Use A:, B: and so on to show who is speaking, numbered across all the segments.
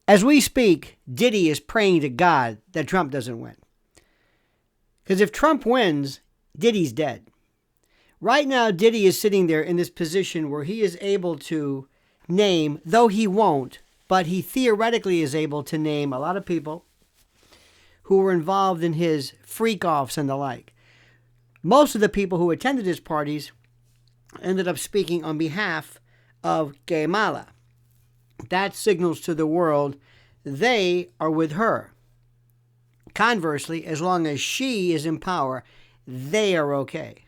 A: As we speak, Diddy is praying to God that Trump doesn't win. Because if Trump wins, Diddy's dead. Right now, Diddy is sitting there in this position where he is able to name, though he won't, but he theoretically is able to name a lot of people who were involved in his freak-offs and the like. Most of the people who attended his parties ended up speaking on behalf of Guatemala. That signals to the world they are with her. Conversely, as long as she is in power, they are okay.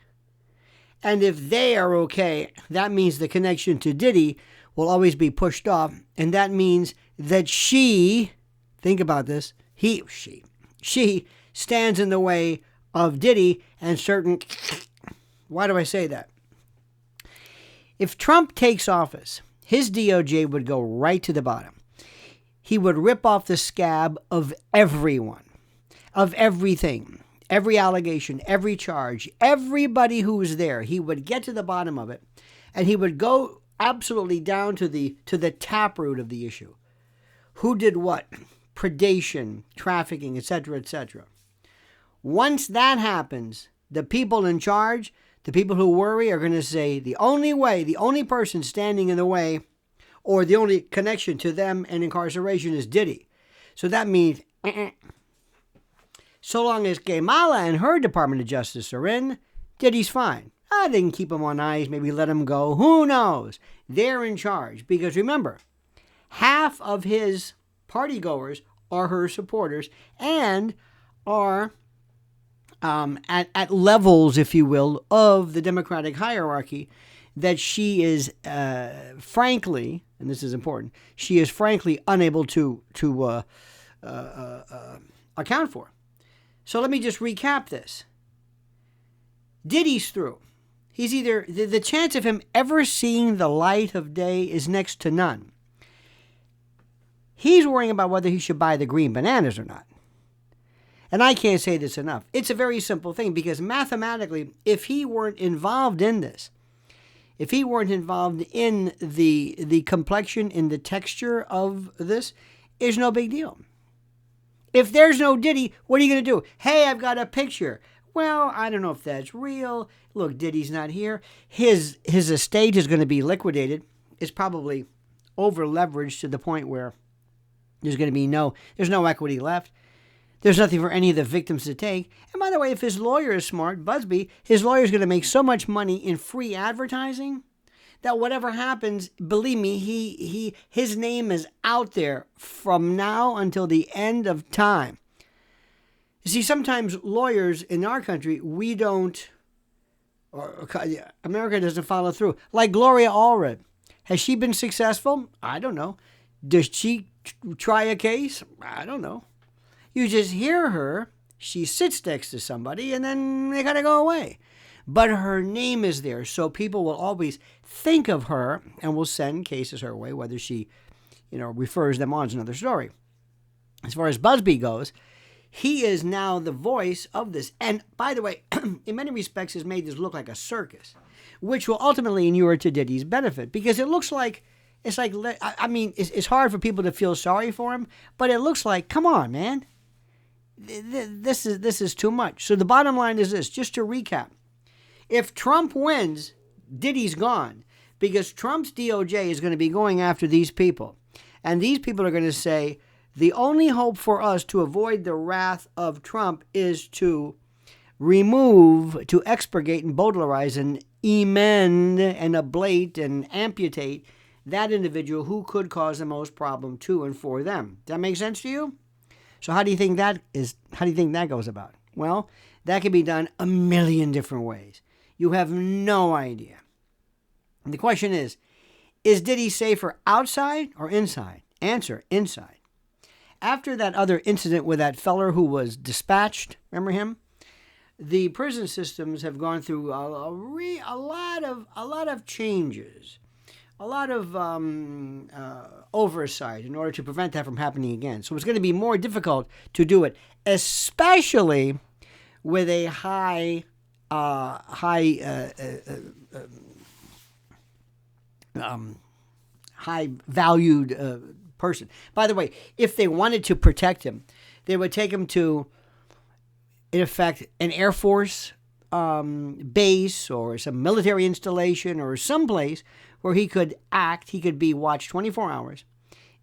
A: And if they are okay, that means the connection to Diddy will always be pushed off. And that means that she, think about this, she stands in the way of Diddy and certain, why do I say that? If Trump takes office, his DOJ would go right to the bottom. He would rip off the scab of everyone, of everything, every allegation, every charge, everybody who was there. He would get to the bottom of it, and he would go absolutely down to the taproot of the issue. Who did what? Predation, trafficking, etc., etc. Once that happens, the people in charge, the people who worry, are going to say the only way, the only person standing in the way, or the only connection to them and incarceration is Diddy. So that means, so long as Guatemala and her Department of Justice are in, Diddy's fine. They can keep him on ice, maybe let him go. Who knows? They're in charge. Because remember, half of his partygoers are her supporters and are at levels, if you will, of the Democratic hierarchy that she is frankly, and this is important, she is frankly unable to account for. So let me just recap this. Diddy's through. He's either, the chance of him ever seeing the light of day is next to none. He's worrying about whether he should buy the green bananas or not. And I can't say this enough. It's a very simple thing because mathematically, if he weren't involved in this, if he weren't involved in the complexion, in the texture of this, it's no big deal. If there's no Diddy, what are you going to do? Hey, I've got a picture. Well, I don't know if that's real. Look, Diddy's not here. His estate is going to be liquidated. It's probably over leveraged to the point where there's no equity left. There's nothing for any of the victims to take. And by the way, if his lawyer is smart, Busby, his lawyer is going to make so much money in free advertising that whatever happens, believe me, his name is out there from now until the end of time. You see, sometimes lawyers in our country, America doesn't follow through. Like Gloria Allred. Has she been successful? I don't know. Does she try a case? I don't know. You just hear her, she sits next to somebody, and then they gotta go away. But her name is there, so people will always think of her and will send cases her way. Whether she, refers them on is another story. As far as Busby goes, he is now the voice of this. And by the way, in many respects, has made this look like a circus, which will ultimately inure to Diddy's benefit because it looks like, it's hard for people to feel sorry for him, but it looks like, come on, man. This is too much. So the bottom line is this, just to recap. If Trump wins, Diddy's gone because Trump's DOJ is going to be going after these people. And these people are going to say, the only hope for us to avoid the wrath of Trump is to remove, to expurgate and bowdlerize and emend and ablate and amputate that individual who could cause the most problem to and for them. Does that make sense to you? So how do you think that goes about? Well, that can be done a million different ways. You have no idea. And the question is Diddy safer outside or inside? Answer, inside. After that other incident with that feller who was dispatched, remember him? The prison systems have gone through a lot of changes, a lot of oversight in order to prevent that from happening again. So it's going to be more difficult to do it, especially with a high valued person. By the way, if they wanted to protect him, they would take him to, in effect, an Air Force base or some military installation or someplace where he could act. He could be watched 24 hours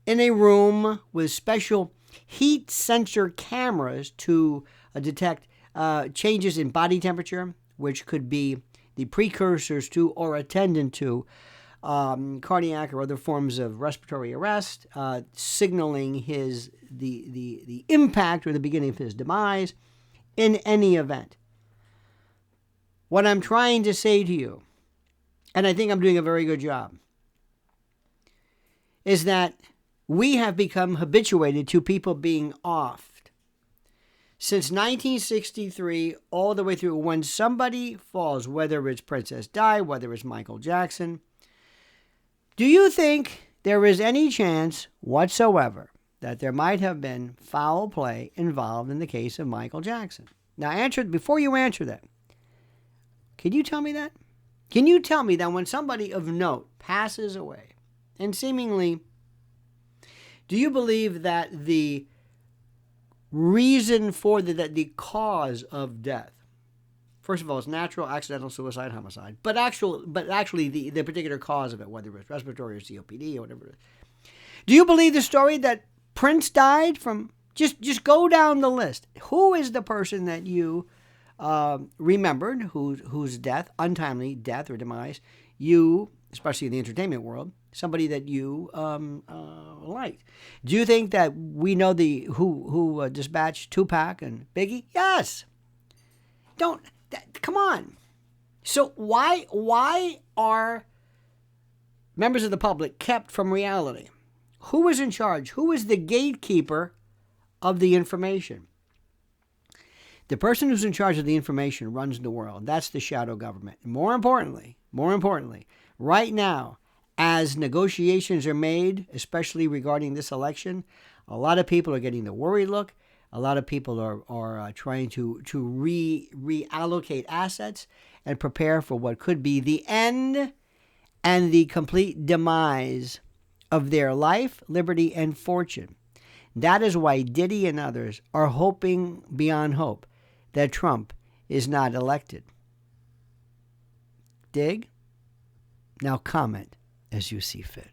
A: in a room with special heat sensor cameras to detect changes in body temperature, which could be the precursors to or attendant to cardiac or other forms of respiratory arrest, signaling the impact or the beginning of his demise in any event. What I'm trying to say to you, and I think I'm doing a very good job, is that we have become habituated to people being offed. Since 1963, all the way through, when somebody falls, whether it's Princess Di, whether it's Michael Jackson, do you think there is any chance whatsoever that there might have been foul play involved in the case of Michael Jackson? Now, before you answer that, can you tell me that? Can you tell me that when somebody of note passes away, and seemingly, do you believe that the reason for the cause of death, first of all, is natural, accidental, suicide, homicide, but actually the particular cause of it, whether it's respiratory or COPD or whatever it is. Do you believe the story that Prince died from? Just go down the list. Who is the person that you remembered whose death, untimely death or demise, you, especially in the entertainment world, somebody that you liked? Do you think that we know who dispatched Tupac and Biggie? Yes. Come on. So why are members of the public kept from reality? Who is in charge? Who is the gatekeeper of the information? The person who's in charge of the information runs the world. That's the shadow government. More importantly, right now, as negotiations are made, especially regarding this election, a lot of people are getting the worry look. A lot of people are trying to reallocate assets and prepare for what could be the end and the complete demise of their life, liberty, and fortune. That is why Diddy and others are hoping beyond hope that Trump is not elected. Dig? Now comment as you see fit.